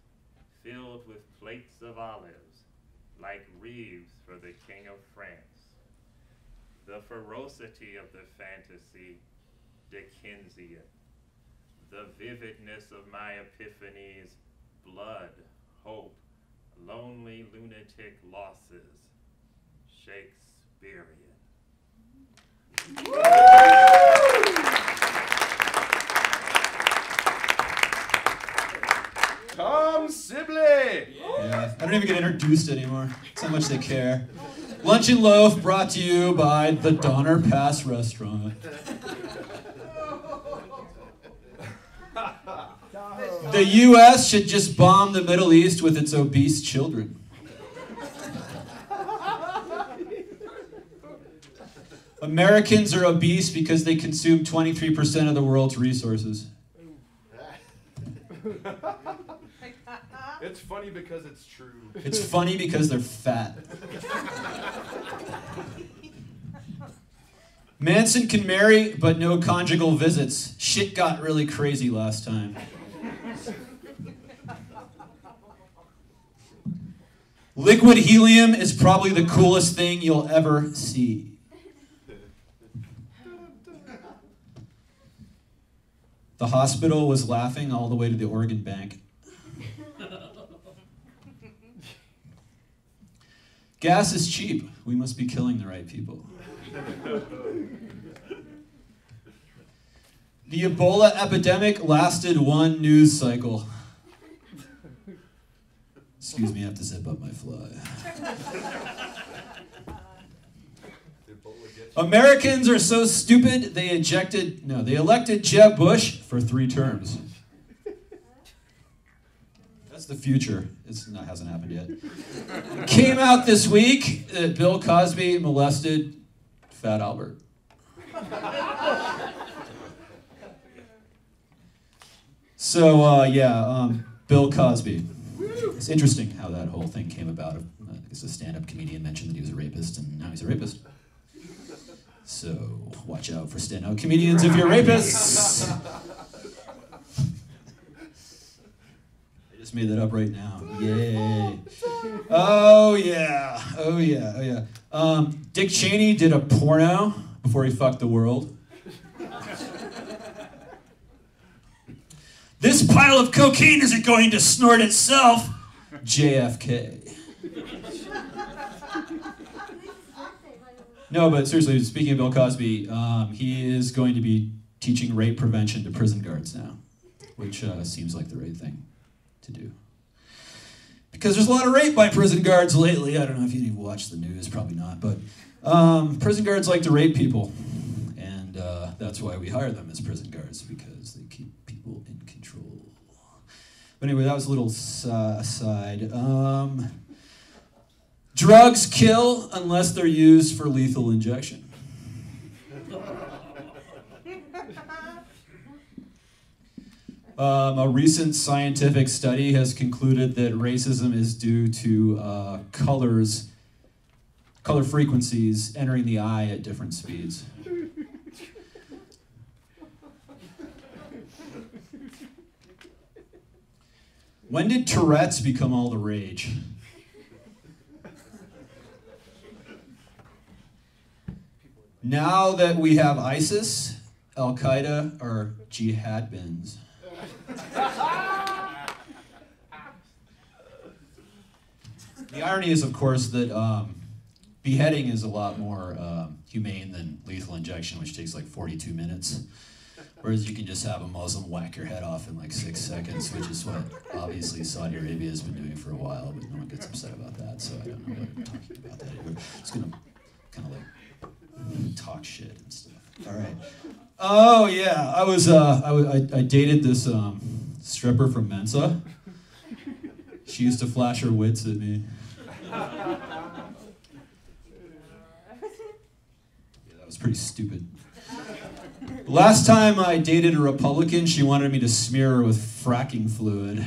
filled with plates of olives, like wreaths for the King of France. The ferocity of the fantasy, Dickensian. The vividness of my epiphanies, blood, hope, lonely lunatic losses, Shakespearean. Tom Sibley! Yeah, I don't even get introduced anymore. That's how much they care. Lunch and Loaf brought to you by the Donner Pass Restaurant. The U.S. should just bomb the Middle East with its obese children. Americans are obese because they consume 23% of the world's resources. It's funny because it's true. It's funny because they're fat. Manson can marry, but no conjugal visits. Shit got really crazy last time. Liquid helium is probably the coolest thing you'll ever see. The hospital was laughing all the way to the organ bank. Gas is cheap. We must be killing the right people. The Ebola epidemic lasted one news cycle. Excuse me, I have to zip up my fly. Americans are so stupid, they elected Jeb Bush for 3 terms. That's the future. Hasn't happened yet. Came out this week that Bill Cosby molested Fat Albert. So, Bill Cosby. It's interesting how that whole thing came about. A stand-up comedian mentioned that he was a rapist, and now he's a rapist. So, watch out for stand-up comedians if you're rapists. I just made that up right now. Yay. Oh, yeah. Oh, yeah. Oh, yeah. Dick Cheney did a porno before he fucked the world. This pile of cocaine isn't going to snort itself. JFK. No, but seriously, speaking of Bill Cosby, he is going to be teaching rape prevention to prison guards now, which seems like the right thing to do. Because there's a lot of rape by prison guards lately. I don't know if you've watched the news, probably not, but prison guards like to rape people, and that's why we hire them as prison guards, because they keep people in control. But anyway, that was a little aside. Drugs kill unless they're used for lethal injection. A recent scientific study has concluded that racism is due to color frequencies entering the eye at different speeds. When did Tourette's become all the rage? Now that we have ISIS, Al-Qaeda, or jihad bins. The irony is, of course, that beheading is a lot more humane than lethal injection, which takes like 42 minutes. Whereas you can just have a Muslim whack your head off in like 6 seconds, which is what obviously Saudi Arabia has been doing for a while, but no one gets upset about that, so I don't know what I'm talking about that. It's gonna kind of like talk shit and stuff. All right. Oh yeah, I dated this stripper from Mensa. She used to flash her wits at me. Yeah, that was pretty stupid. Last time I dated a Republican, she wanted me to smear her with fracking fluid.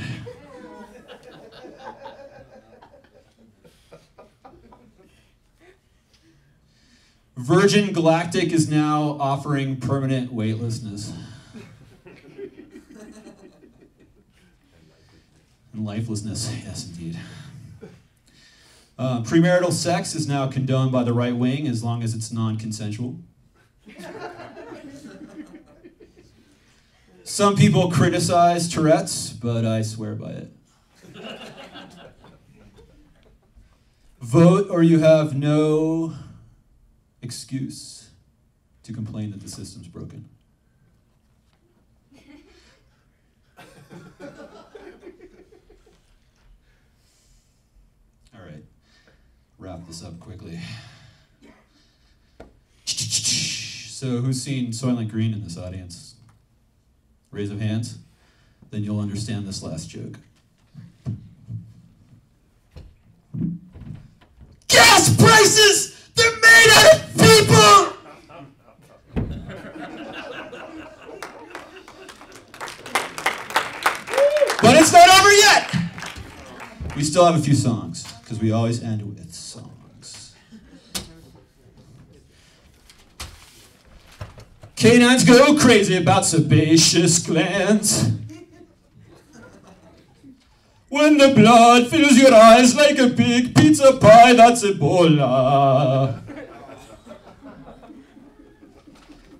Virgin Galactic is now offering permanent weightlessness. And lifelessness, yes indeed. Premarital sex is now condoned by the right wing as long as it's non-consensual. Some people criticize Tourette's, but I swear by it. Vote or you have no excuse to complain that the system's broken. All right, wrap this up quickly. So who's seen Soylent Green in this audience? Raise of hands, then you'll understand this last joke. Gas prices! They're made out of people! But it's not over yet! We still have a few songs, because we always end with songs. Canines go crazy about sebaceous glands. When the blood fills your eyes like a big pizza pie, that's Ebola.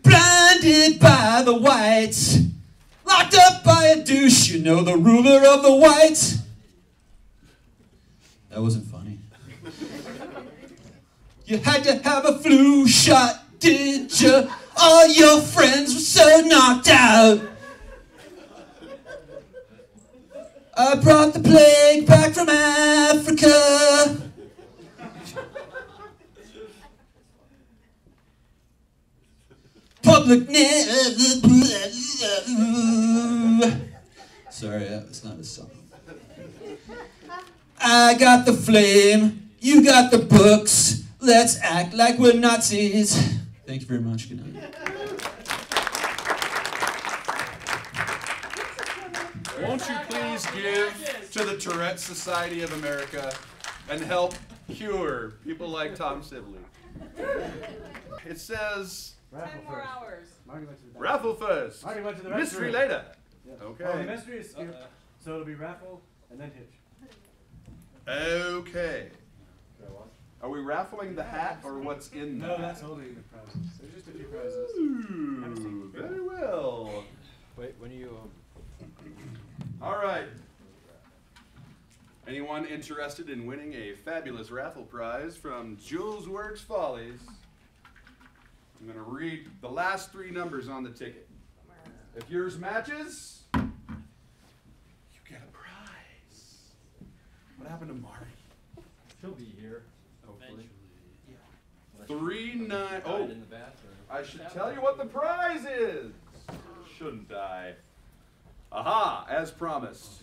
Blinded by the whites, locked up by a douche, you know, the ruler of the whites. That wasn't funny. You had to have a flu shot, did you? All your friends were so knocked out. I brought the plague back from Africa. Public Sorry, that was not a song. I got the flame, you got the books. Let's act like we're Nazis. Thank you very much. Good night. Won't you please give to the Tourette Society of America and help cure people like Tom Sibley? It says... 10 more hours. Raffle first. Marty went to the Mystery restroom. later. Yeah. Okay. Oh, the mystery is skipped, so it'll be raffle and then hitch. Okay. Are we raffling the hat or what's in the No, hat? that's holding the prizes. There's just a few prizes. Ooh, very well. Wait, when are you All right. Anyone interested in winning a fabulous raffle prize from Julesworks Follies? I'm going to read the last 3 numbers on the ticket. If yours matches, you get a prize. What happened to Marty? She'll be here. Hopefully. Yeah. 3, 9. Oh, In the bathroom. I should tell you what the prize is. Shouldn't I? Aha, as promised.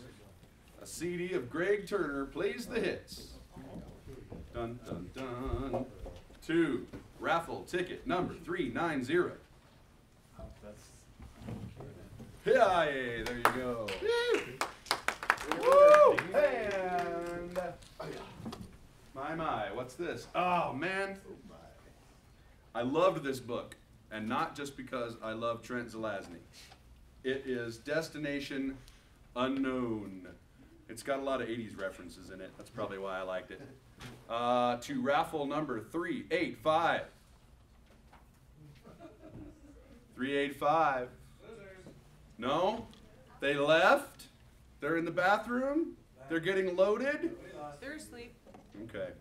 A CD of Greg Turner Plays the Hits. Dun, dun, dun. 2, raffle ticket number 390. Hey, there you go. Woo! And my, what's this? Oh man, I loved this book, and not just because I love Trent Zelazny. It is Destination Unknown. It's got a lot of 80s references in it. That's probably why I liked it. To raffle number 385. 385. No? They left? They're in the bathroom? They're getting loaded? They're asleep. Okay.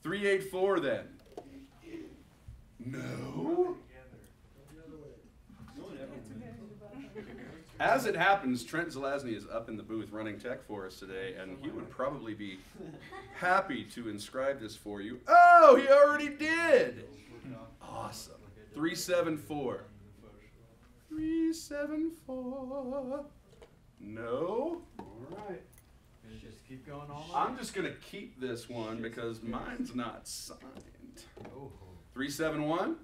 384 then. No? As it happens, Trent Zelazny is up in the booth running tech for us today, and he would probably be happy to inscribe this for you. Oh, he already did! Awesome. 374. 374. No? All right. Just keep going all I'm just going to keep this one because mine's not signed. 371.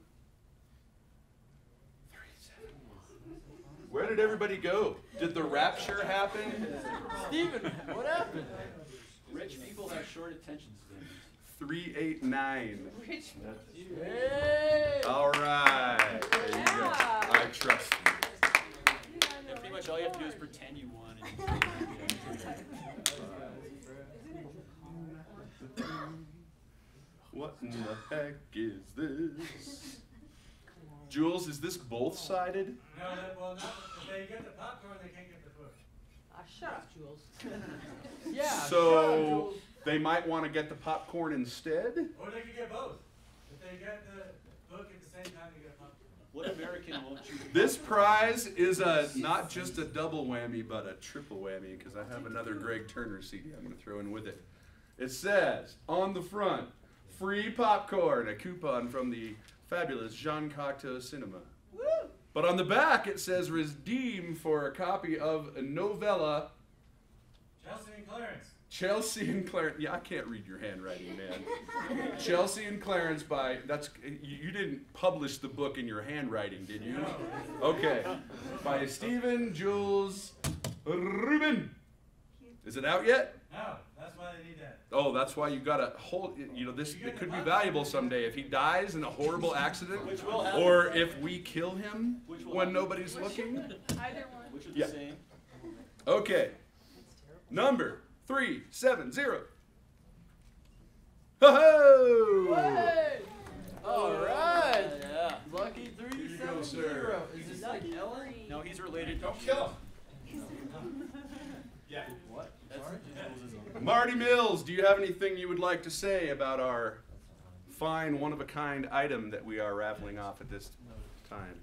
Where did everybody go? Did the rapture happen? Steven, what happened? Rich people have short attention spans. 389. Rich. Hey! All right. There you go. I trust you. Yeah, pretty much all you have to do is pretend you won. What in the heck is this? Jules, is this both-sided? No, well, not, if they get the popcorn, they can't get the book. Shut up, Jules. Yeah. So they might want to get the popcorn instead? Or they could get both. If they get the book at the same time, they get popcorn. What American won't you? This prize is not just a double whammy, but a triple whammy, because I have another Greg Turner CD I'm going to throw in with it. It says, on the front, free popcorn, a coupon from the fabulous Jean Cocteau Cinema. Woo! But on the back it says redeem for a copy of a novella. Chelsea and Clarence. Chelsea and Clarence. Yeah, I can't read your handwriting, man. Chelsea and Clarence by, you didn't publish the book in your handwriting, did you? No. Okay. By Stephen Jules Rubin. Is it out yet? No, that's why they need that. Oh, that's why you gotta hold, this it could be valuable someday. If he dies in a horrible accident, Which will happen. or if we kill him when nobody's looking. Either one. Which are Yeah. the same. Okay. Number 370. Ho-ho! Hey! All right. Yeah. Lucky 370. Is this like Ellen? No, he's related. Don't kill him. Yeah. What? That's Marty Mills, do you have anything you would like to say about our fine, one-of-a-kind item that we are raffling off at this time?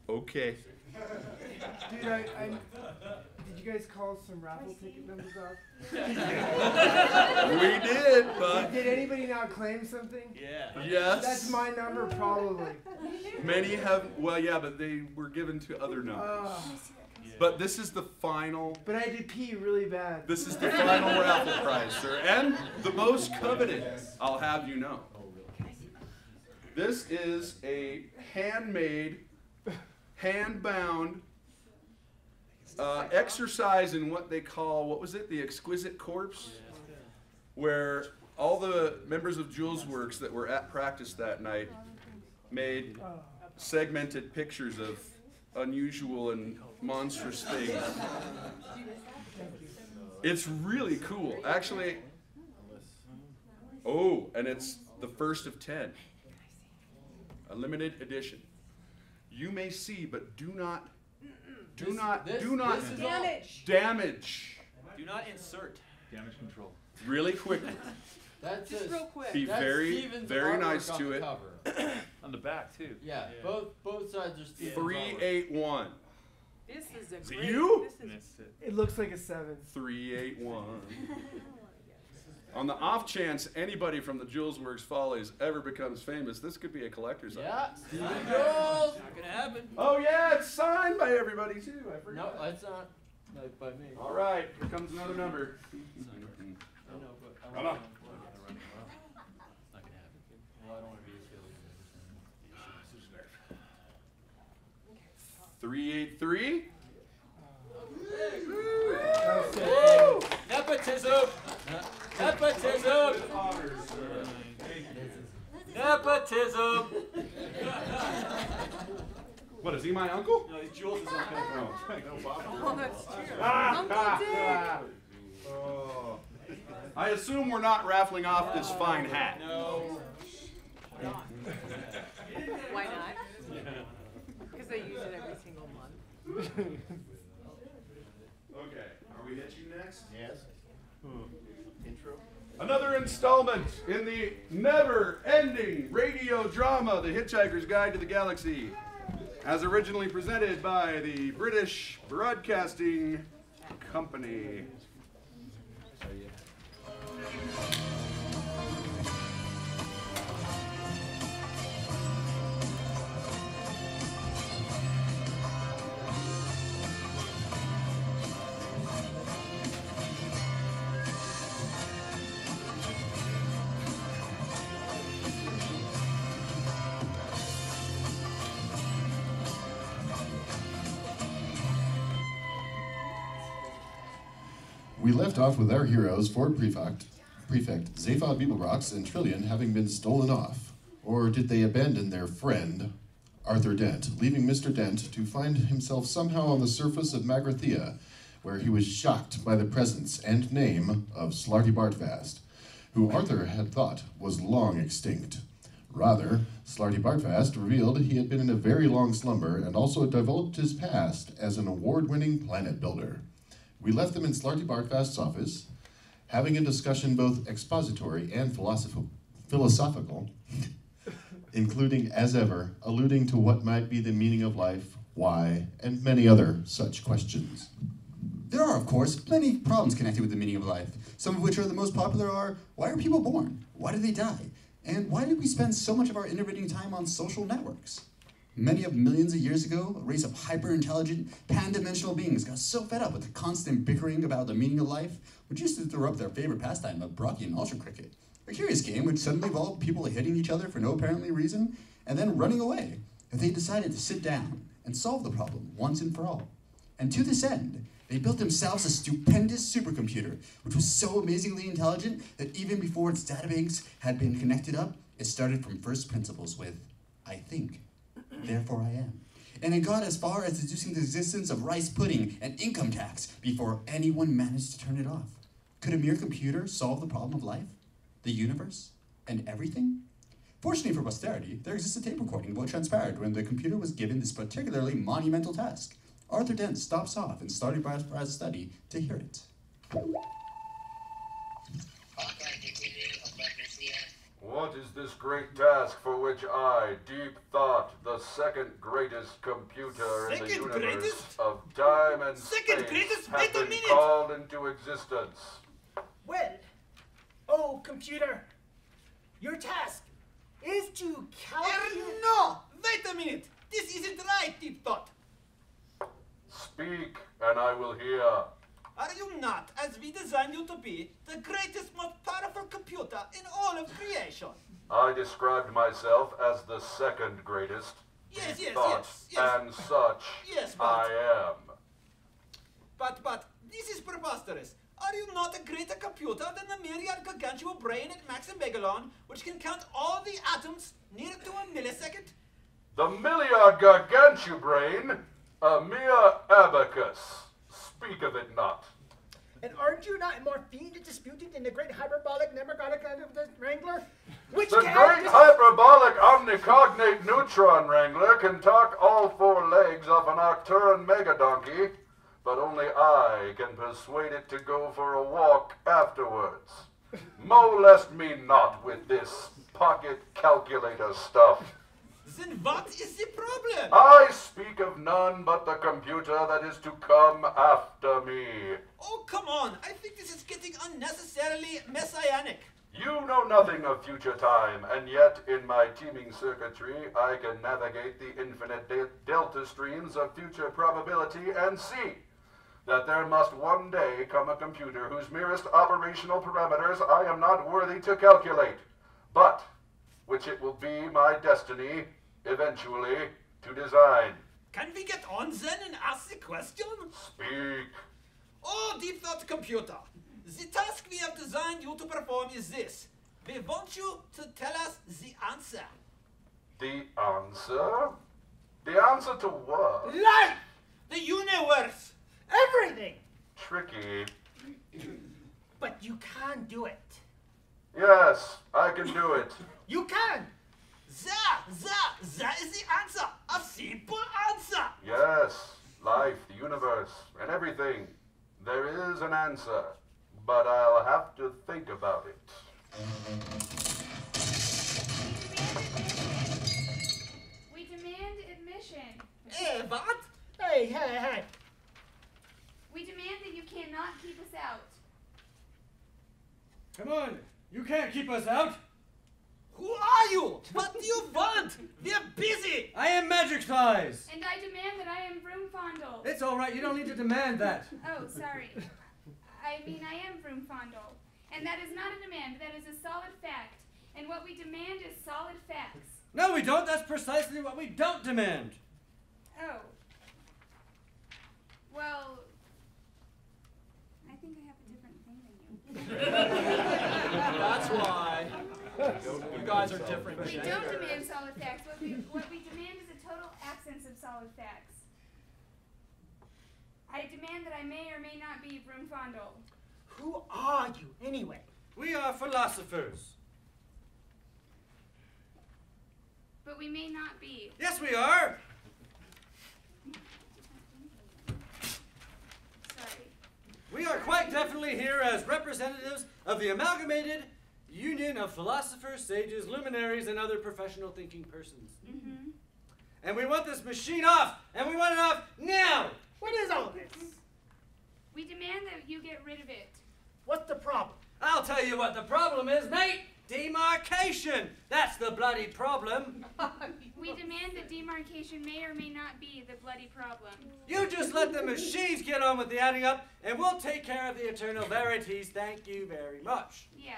Okay. Dude, did you guys call some raffle ticket numbers off? We did, but... Did anybody not claim something? Yeah. Yes. That's my number, probably. Many have, well, yeah, but they were given to other numbers. But this is the final... But I had to pee really bad. This is the final raffle prize, sir. And the most coveted, I'll have you know. This is a handmade, hand-bound exercise in what they call, what was it, the exquisite corpse? Where all the members of Julesworks that were at practice that night made segmented pictures of unusual and monstrous things. It's really cool. Actually, oh, and it's the first of 10. A limited edition. You may see, but do not This is Damage. damage. Do not insert. Damage control. Really quickly. That's Just real quick. Be that's very, Steven's very artwork nice on to the it. cover. On the back too. Yeah, both sides are Steven's artwork. 381. This is a Is great. it you? This is It looks like a 7. 381. On the off chance anybody from the Julesworks Follies ever becomes famous, this could be a collector's item. Yeah, Steven Jules. Not gonna happen. Oh yeah, it's signed by everybody too. I No, forgot. that's not. Like by me. All right, here comes another number. I know, but I Come want on. to run well. It's not gonna happen. Well, I don't want to be as silly as 383. Woo! Nepotism! Nepotism! Nepotism! What, is he my uncle? No, he's Jules' uncle. No problem. Oh, that's true. Uncle Dick. Oh. I assume we're not raffling off this fine hat. No. Why not? Because they use it every single month. Okay, are we hit you next? Yes. Intro. Another installment in the never-ending radio drama, The Hitchhiker's Guide to the Galaxy, as originally presented by the British Broadcasting Company. We left off with our heroes, Ford Prefect, Zaphod Beeblebrox, and Trillian having been stolen off. Or did they abandon their friend, Arthur Dent, leaving Mr. Dent to find himself somehow on the surface of Magrathea, where he was shocked by the presence and name of Slarty Bartfast, who Arthur had thought was long extinct. Rather, Slarty Bartfast revealed he had been in a very long slumber and also divulged his past as an award-winning planet builder. We left them in Slarty Bartfast's office, having a discussion both expository and philosophical, including, as ever, alluding to what might be the meaning of life, why, and many other such questions. There are, of course, plenty of problems connected with the meaning of life. Some of which are the most popular are, why are people born? Why do they die? And why do we spend so much of our innovating time on social networks? Many of millions of years ago, a race of hyper-intelligent, pan-dimensional beings got so fed up with the constant bickering about the meaning of life, which used to throw up their favorite pastime of Brockian ultra cricket, a curious game which suddenly involved people hitting each other for no apparently reason, and then running away, and they decided to sit down and solve the problem once and for all. And to this end, they built themselves a stupendous supercomputer, which was so amazingly intelligent that even before its database had been connected up, it started from first principles with, I think. Therefore I am. And it got as far as deducing the existence of rice pudding and income tax before anyone managed to turn it off. Could a mere computer solve the problem of life, the universe, and everything? Fortunately for posterity, there exists a tape recording of what transpired when the computer was given this particularly monumental task. Arthur Dent stops off and started Bartfast's study to hear it. What is this great task for which I, Deep Thought, the second greatest computer in the Second universe greatest? of time and Second space, greatest? have Wait a been minute! called into existence? Well, oh, computer, your task is to calculate... No! Wait a minute! This isn't right, Deep Thought! Speak, and I will hear. Are you not, as we designed you to be, the greatest, most powerful computer in all of creation? I described myself as the second greatest. Yes, Deep yes, Thought, yes, yes. and such Yes, but... I am. But, this is preposterous. Are you not a greater computer than the myriad gargantuan brain at Maximmegalon, which can count all the atoms near to a millisecond? The Milliard Gargantua brain, a mere abacus. Speak of it not. And aren't you not more fiend disputed than the great hyperbolic nemergonic of the Wrangler? Which The character? great hyperbolic omnicognate neutron wrangler can talk all four legs of an Arcturan megadonkey, but only I can persuade it to go for a walk afterwards. Molest me not with this pocket calculator stuff. Then what is the problem? I speak of none but the computer that is to come after me. Oh, come on. I think this is getting unnecessarily messianic. You know nothing of future time, and yet in my teeming circuitry I can navigate the infinite delta streams of future probability and see that there must one day come a computer whose merest operational parameters I am not worthy to calculate, but which it will be my destiny, eventually, to design. Can we get on then and ask the question? Speak. Oh, deep thought computer. The task we have designed you to perform is this. We want you to tell us the answer. The answer? The answer to what? Life! The universe! Everything! Tricky. But you can do it. Yes, I can do it. You can! That is the answer. A simple answer. Yes, life, the universe, and everything. There is an answer, but I'll have to think about it. We demand admission. What? Hey. We demand that you cannot keep us out. Come on, you can't keep us out. Who are you? What do you want? We're busy. I am Magic Thighs. And I demand that I am Broomfondle. It's all right, you don't need to demand that. Oh, sorry. I mean, I am Broomfondle. And that is not a demand, that is a solid fact. And what we demand is solid facts. No, we don't. That's precisely what we don't demand. Oh. Well, I think I have a different thing than you. That's why. You guys are different. We don't demand solid facts. What we demand is a total absence of solid facts. I demand that I may or may not be Broomfondle. Who are you, anyway? We are philosophers. But we may not be. Yes, we are. Sorry. We are quite definitely here as representatives of the amalgamated union of philosophers, sages, luminaries, and other professional thinking persons. Mm-hmm. And we want this machine off, and we want it off now. What is all this? We demand that you get rid of it. What's the problem? I'll tell you what the problem is, mate. Demarcation. That's the bloody problem. We demand that demarcation may or may not be the bloody problem. You just let the machines get on with the adding up, and we'll take care of the eternal verities. Thank you very much. Yeah.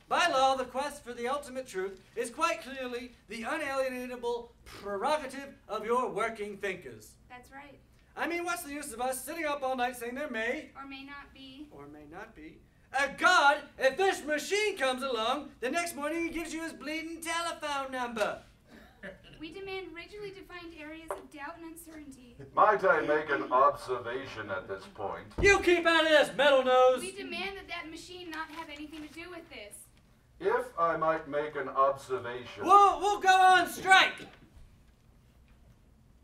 By law, the quest for the ultimate truth is quite clearly the unalienable prerogative of your working thinkers. That's right. I mean, what's the use of us sitting up all night saying there may, Or may not be. or may not be, a God if this machine comes along the next morning and gives you his bleeding telephone number? We demand rigidly defined areas of doubt and uncertainty. Might I make an observation at this point? You keep out of this, metal nose! We demand that that machine not have anything to do with this. If I might make an observation. We'll go on strike!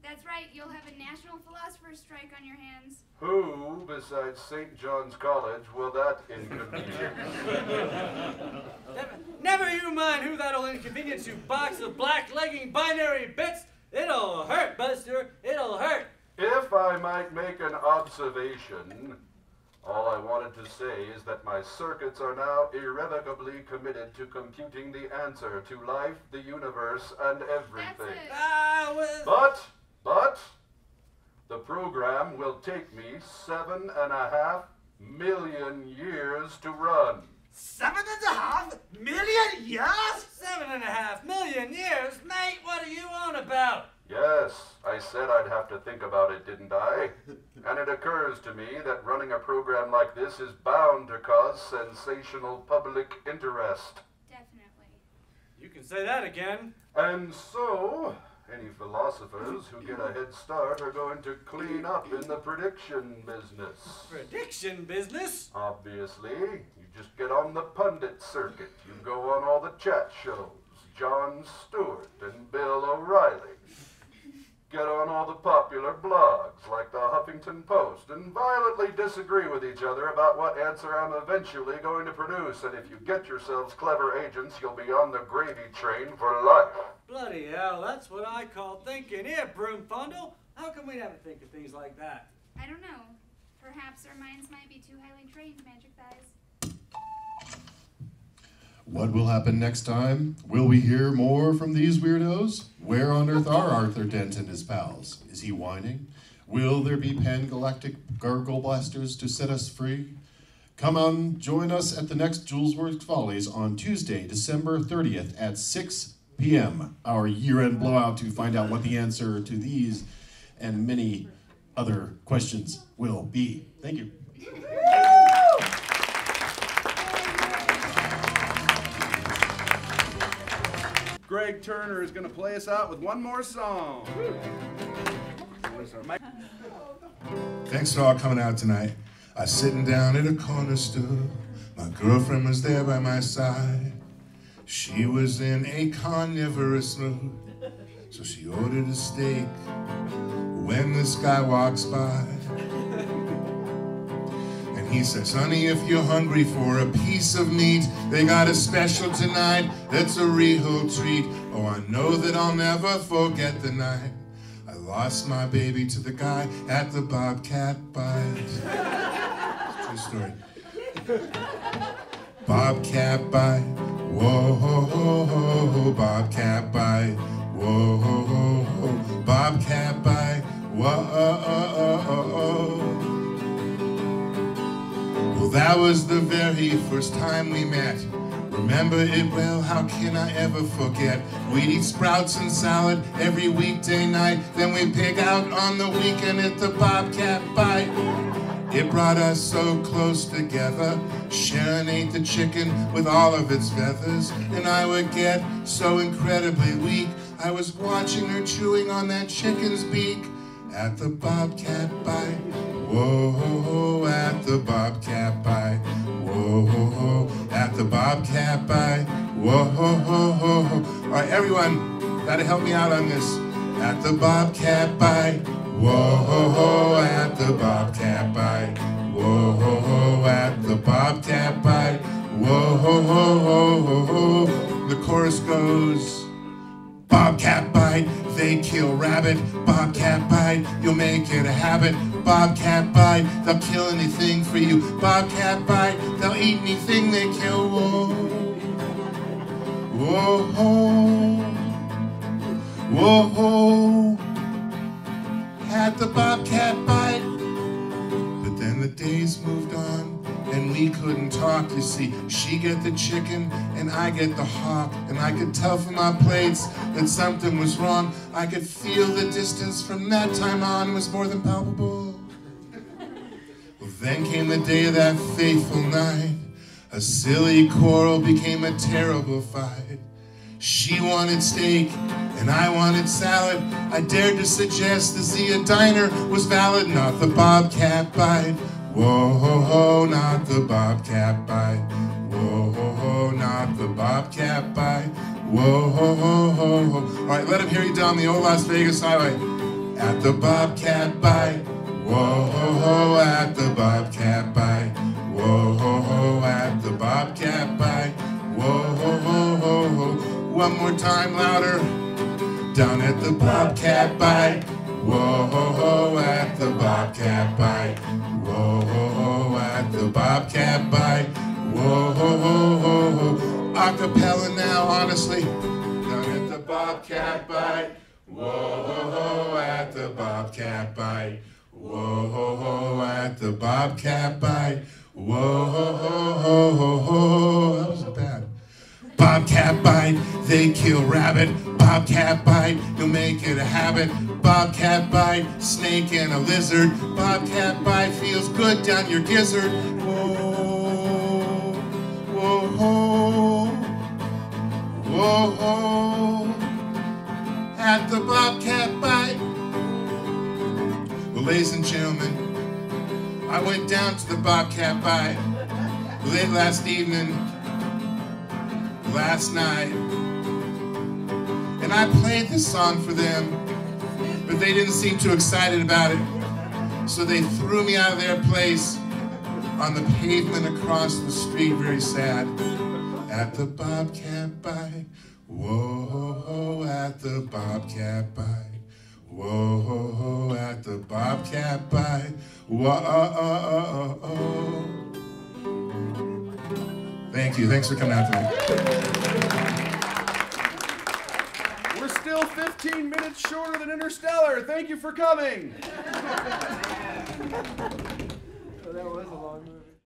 That's right, you'll have a national philosopher's strike on your hands. Who, besides St. John's College, will that inconvenience? Never you mind who that'll inconvenience, you box of black-legging binary bits. It'll hurt, Buster. It'll hurt. If I might make an observation, all I wanted to say is that my circuits are now irrevocably committed to computing the answer to life, the universe, and everything. But the program will take me 7.5 million years to run. 7.5 million years? 7.5 million years? Mate, what are you on about? Yes, I said I'd have to think about it, didn't I? And it occurs to me that running a program like this is bound to cause sensational public interest. Definitely. You can say that again. And so, Any philosophers who get a head start are going to clean up in the prediction business. Prediction business? Obviously, you just get on the pundit circuit. You go on all the chat shows, Jon Stewart and Bill O'Reilly. Get on all the popular blogs like the Huffington Post and violently disagree with each other about what answer I'm eventually going to produce. And if you get yourselves clever agents, you'll be on the gravy train for life. Bloody hell, that's what I call thinking. Here, Broomfundle, how come we never think of things like that? I don't know. Perhaps our minds might be too highly trained, Magic Thighs. What will happen next time? Will we hear more from these weirdos? Where on earth are Arthur Dent and his pals? Is he whining? Will there be pan-galactic gargle blasters to set us free? Come on, join us at the next Julesworks Follies on Tuesday, December 30th at 6 p.m. Our year-end blowout to find out what the answer to these and many other questions will be. Thank you. Greg Turner is going to play us out with one more song. Thanks for all coming out tonight. I was sitting down at a corner store. My girlfriend was there by my side. She was in a carnivorous mood, so she ordered a steak. When this guy walks by, and he says, honey, if you're hungry for a piece of meat, they got a special tonight that's a real treat. Oh, I know that I'll never forget the night I lost my baby to the guy at the Bobcat Bite. True story. Bobcat Bite, whoa, Bobcat Bite, whoa, Bobcat Bite, whoa. Well, that was the very first time we met. Remember it well, how can I ever forget? We'd eat sprouts and salad every weekday night, then we'd pig out on the weekend at the Bobcat Bite. It brought us so close together. Sharon ate the chicken with all of its feathers, and I would get so incredibly weak. I was watching her chewing on that chicken's beak at the Bobcat Bite. Whoa, at the Bobcat Bite. Whoa, at the Bobcat Bite. Whoa. All right, everyone, gotta help me out on this. At the Bobcat Bite. Whoa, at the Bobcat Bite. Whoa, at the Bobcat Bite. Whoa. The chorus goes, Bobcat Bite, they kill rabbit. Bobcat Bite, you'll make it a habit. Bobcat Bite, they'll kill anything for you. Bobcat Bite, they'll eat anything they kill. Whoa, at the Bobcat Bite. But then the days moved on, and we couldn't talk, you see. She get the chicken, and I get the hawk. And I could tell from our plates that something was wrong. I could feel the distance from that time on was more than palpable. Well, then came the day of that fateful night. A silly quarrel became a terrible fight. She wanted steak, and I wanted salad. I dared to suggest the Zia Diner was valid, not the Bobcat Bite. Whoa, not the Bobcat Bite. Whoa, not the Bobcat Bite. Whoa. All right, let him hear you down the old Las Vegas highway. At the Bobcat Bite. Whoa, at the Bobcat Bite. Whoa, at the Bobcat Bite. Whoa. One more time, louder. Down at the Bobcat Bite. Whoa, at the Bobcat Bite. Whoa, at the Bobcat Bite. Whoa. Acapella now, honestly. Down at the Bobcat Bite. Whoa, at the Bobcat Bite. Whoa, at the Bobcat Bite. Whoa. That wasn't bad. Bobcat Bite, they kill rabbit. Bobcat Bite, you'll make it a habit. Bobcat Bite, snake and a lizard. Bobcat Bite feels good down your gizzard. Whoa. at the Bobcat Bite. Well, ladies and gentlemen, I went down to the Bobcat Bite late last evening, last night, and I played this song for them, but they didn't seem too excited about it, so they threw me out of their place on the pavement across the street, very sad. At the Bobcat Bite, whoa, at the Bobcat Bite, whoa, at the Bobcat Bite, whoa. Thank you. Thanks for coming out tonight. We're still 15 minutes shorter than Interstellar. Thank you for coming. Oh, that was a long movie.